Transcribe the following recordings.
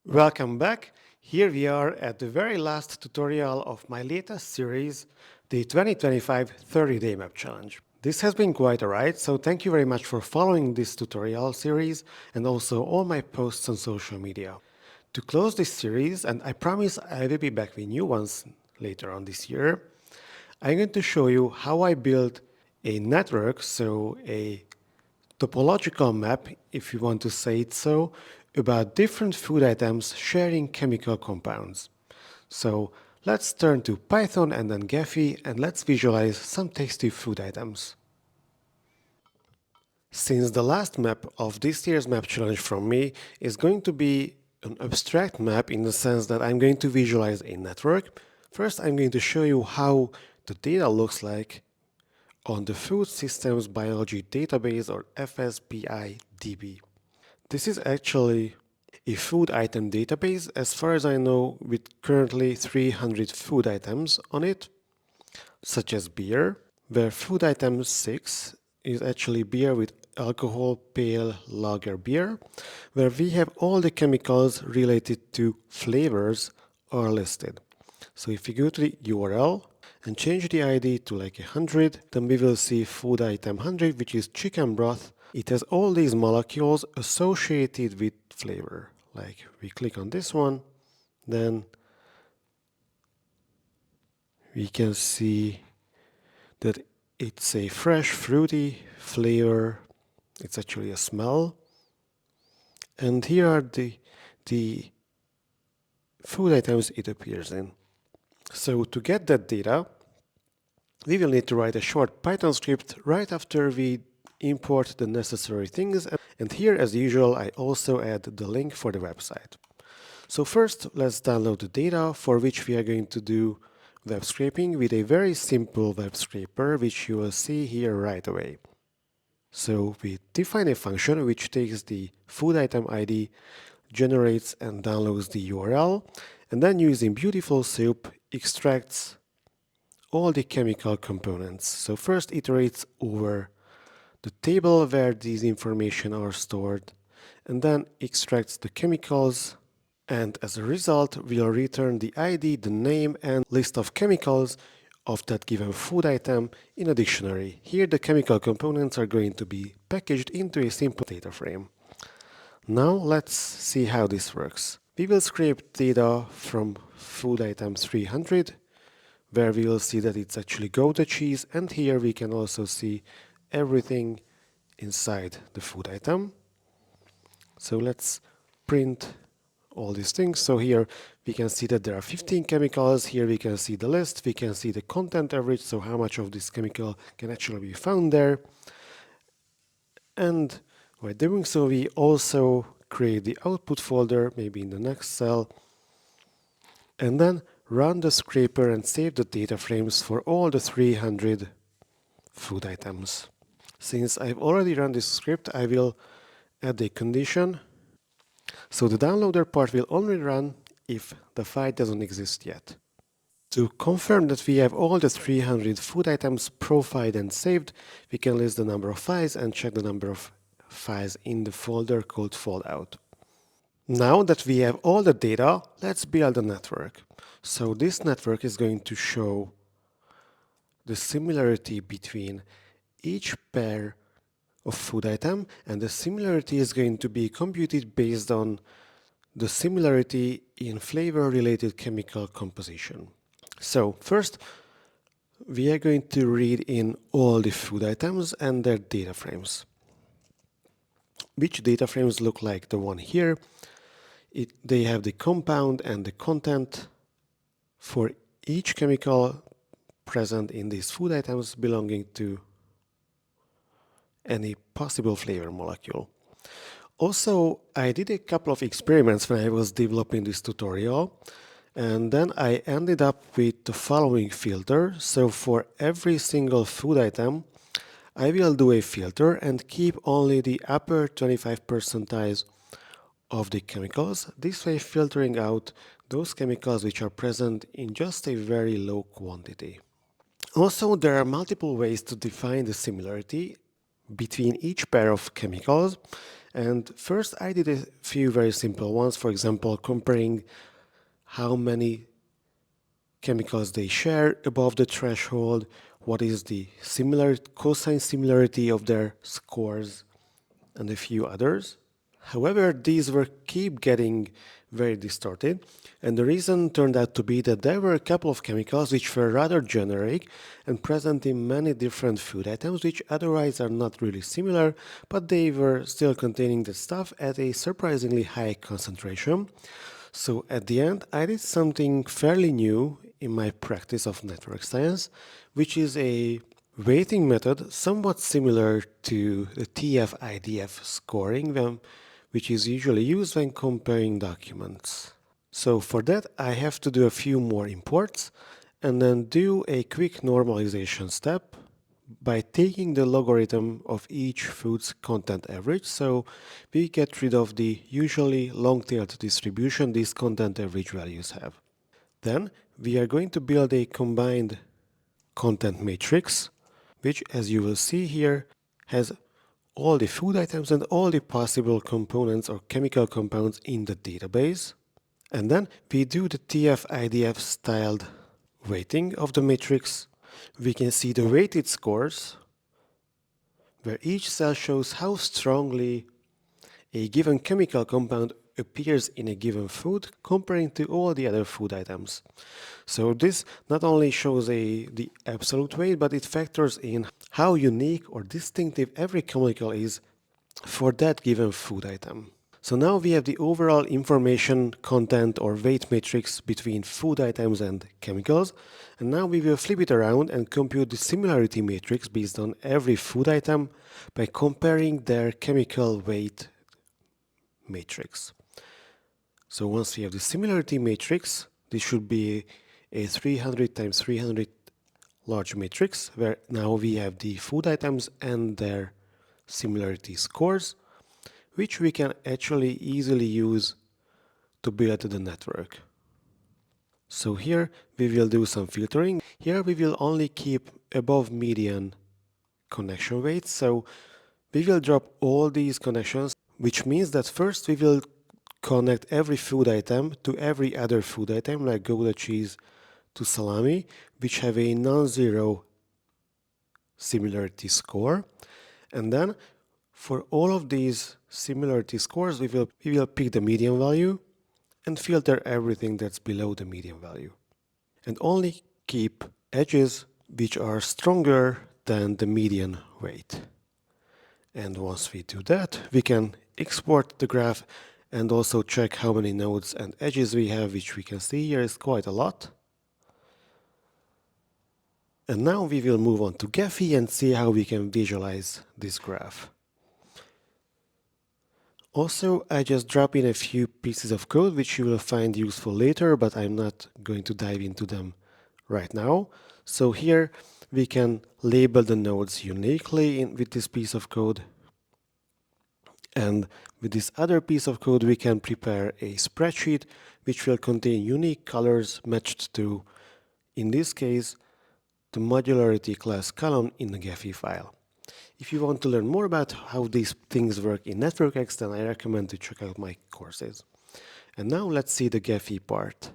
Welcome back. Here we are at the very last tutorial of my latest series, the 2025 30-day map challenge. This has been quite a ride, so thank you very much for following this tutorial series and also all my posts on social media. To close this series, and I promise I will be back with new ones later on this year, I'm going to show you how I built a network, so a topological map, if you want to say it so, about different food items sharing chemical compounds. So let's turn to Python and then Gephi and let's visualize some tasty food items. Since the last map of this year's map challenge from me is going to be an abstract map in the sense that I'm going to visualize a network, first I'm going to show you how the data looks like on the Food Systems Biology Database, or FSBI DB. This is actually a food item database, as far as I know, with currently 300 food items on it, such as beer, where food item 6 is actually beer with alcohol, pale lager beer, where we have all the chemicals related to flavors are listed. So if you go to the URL and change the ID to like 100, then we will see food item 100, which is chicken broth. It has all these molecules associated with flavor. Like we click on this one, then we can see that it's a fresh fruity flavor. It's actually a smell. And here are the food items it appears in. So to get that data, we will need to write a short Python script right after we import the necessary things. And here, as usual, I also add the link for the website. So first, let's download the data, for which we are going to do web scraping with a very simple web scraper, which you will see here right away. So we define a function which takes the food item ID, generates and downloads the URL, and then using beautiful soup extracts all the chemical components. So first iterates over the table where these information are stored, and then extracts the chemicals, and as a result we'll return the ID, the name and list of chemicals of that given food item in a dictionary. Here the chemical components are going to be packaged into a simple data frame. Now let's see how this works. We will scrape data from food item 300, where we will see that it's actually Gouda cheese, and here we can also see everything inside the food item. So let's print all these things. So here we can see that there are 15 chemicals. Here we can see the list. We can see the content average, so how much of this chemical can actually be found there. And by doing so, we also create the output folder, maybe in the next cell, and then run the scraper and save the data frames for all the 300 food items. Since I've already run this script, I will add a condition. So the downloader part will only run if the file doesn't exist yet. To confirm that we have all the 300 food items profiled and saved, we can list the number of files and check the number of files in the folder called foldout. Now that we have all the data, let's build a network. So this network is going to show the similarity between each pair of food item, and the similarity is going to be computed based on the similarity in flavor-related chemical composition. So first, we are going to read in all the food items and their data frames. Which data frames look like the one here? They have the compound and the content for each chemical present in these food items belonging to any possible flavor molecule. Also, I did a couple of experiments when I was developing this tutorial, and then I ended up with the following filter. So for every single food item, I will do a filter and keep only the upper 25 percentiles of the chemicals, this way filtering out those chemicals which are present in just a very low quantity. Also, there are multiple ways to define the similarity, between each pair of chemicals. And first I did a few very simple ones, for example, comparing how many chemicals they share above the threshold, what is the cosine similarity of their scores, and a few others. However, these were keep getting very distorted, and the reason turned out to be that there were a couple of chemicals which were rather generic and present in many different food items which otherwise are not really similar, but they were still containing the stuff at a surprisingly high concentration. So at the end, I did something fairly new in my practice of network science, which is a weighting method somewhat similar to the TF-IDF scoring, which is usually used when comparing documents. So for that, I have to do a few more imports and then do a quick normalization step by taking the logarithm of each food's content average. So we get rid of the usually long-tailed distribution these content average values have. Then we are going to build a combined content matrix, which, as you will see here, has all the food items and all the possible components or chemical compounds in the database. And then we do the TF-IDF styled weighting of the matrix. We can see the weighted scores, where each cell shows how strongly a given chemical compound appears in a given food comparing to all the other food items. So this not only shows the absolute weight, but it factors in how unique or distinctive every chemical is for that given food item. So now we have the overall information content or weight matrix between food items and chemicals. And now we will flip it around and compute the similarity matrix based on every food item by comparing their chemical weight matrix. So once we have the similarity matrix, this should be a 300 times 300 large matrix, where now we have the food items and their similarity scores, which we can actually easily use to build the network. So here we will do some filtering. Here we will only keep above median connection weights. So we will drop all these connections, which means that first we will connect every food item to every other food item, like Gouda cheese to salami, which have a non-zero similarity score. And then for all of these similarity scores, we will pick the median value and filter everything that's below the median value. And only keep edges which are stronger than the median weight. And once we do that, we can export the graph and also check how many nodes and edges we have, which we can see here is quite a lot. And now we will move on to Gephi and see how we can visualize this graph. Also, I just drop in a few pieces of code which you will find useful later, but I'm not going to dive into them right now. So here we can label the nodes uniquely with this piece of code. And with this other piece of code, we can prepare a spreadsheet which will contain unique colors matched to, in this case, the modularity class column in the Gephi file. If you want to learn more about how these things work in NetworkX, then I recommend to check out my courses. And now let's see the Gephi part.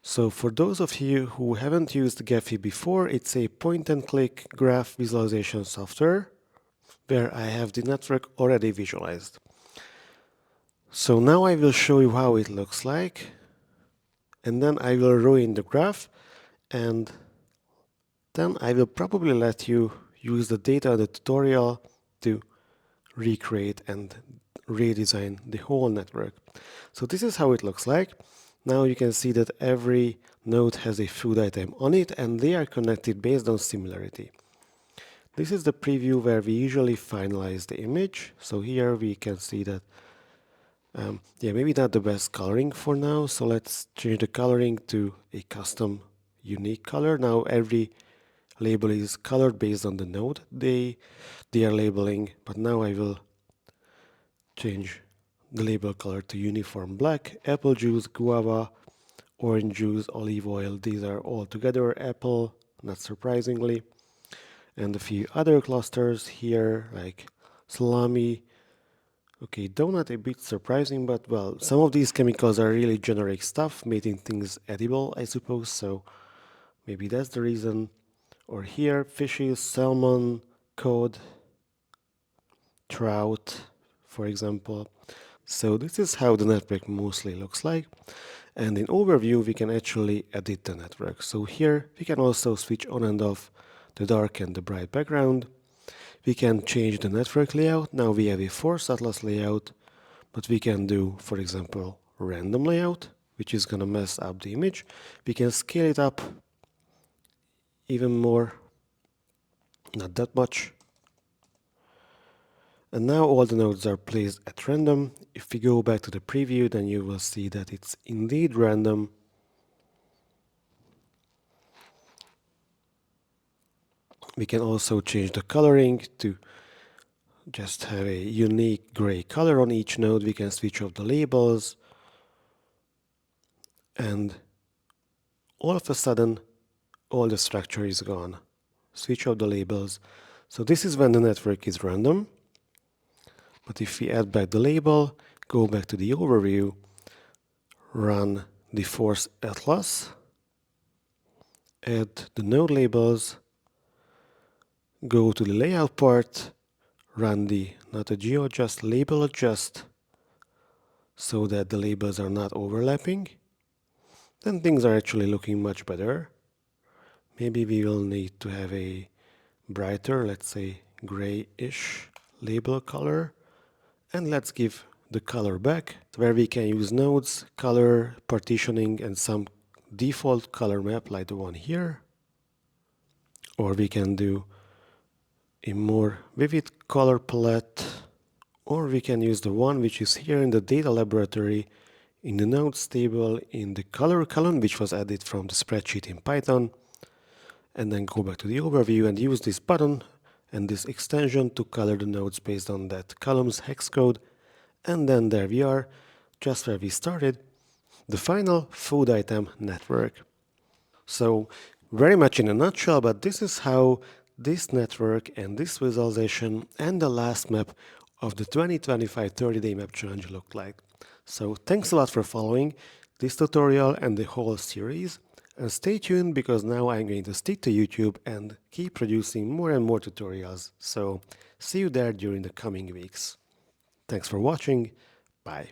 So for those of you who haven't used Gephi before, it's a point-and-click graph visualization software where I have the network already visualized. So now I will show you how it looks like, and then I will ruin the graph, and then I will probably let you use the data of the tutorial to recreate and redesign the whole network. So this is how it looks like. Now you can see that every node has a food item on it, and they are connected based on similarity. This is the preview where we usually finalize the image. So here we can see that, maybe not the best coloring for now. So let's change the coloring to a custom unique color. Now every label is colored based on the node they are labeling, but now I will change the label color to uniform black. Apple juice, guava, orange juice, olive oil, these are all together apple, not surprisingly. and a few other clusters here like salami. Okay, donut a bit surprising, but well, some of these chemicals are really generic stuff, making things edible, I suppose, so maybe that's the reason. Or here, fishes, salmon, cod, trout, for example. So this is how the network mostly looks like. And in overview, we can actually edit the network. So here, we can also switch on and off the dark and the bright background. We can change the network layout. Now we have a force atlas layout, but we can do, for example, random layout, which is going to mess up the image. We can scale it up even more, not that much. And now all the nodes are placed at random. If we go back to the preview, then you will see that it's indeed random. We can also change the coloring to just have a unique gray color on each node. We can switch off the labels. And all of a sudden, all the structure is gone. Switch off the labels. So this is when the network is random. But if we add back the label, go back to the overview, run the force atlas, add the node labels, go to the layout part, run the not a GeoAdjust, label adjust, so that the labels are not overlapping, then things are actually looking much better. Maybe we will need to have a brighter, let's say grayish label color. And let's give the color back, where we can use nodes, color, partitioning, and some default color map like the one here. Or we can do a more vivid color palette, or we can use the one which is here in the data laboratory in the nodes table in the color column, which was added from the spreadsheet in Python, and then go back to the overview and use this button and this extension to color the nodes based on that column's hex code. And then there we are, just where we started, the final food item network. So very much in a nutshell, but this is how this network and this visualization and the last map of the 2025 30-day map challenge looked like. So thanks a lot for following this tutorial and the whole series. And stay tuned, because now I'm going to stick to YouTube and keep producing more and more tutorials. So see you there during the coming weeks. Thanks for watching. Bye.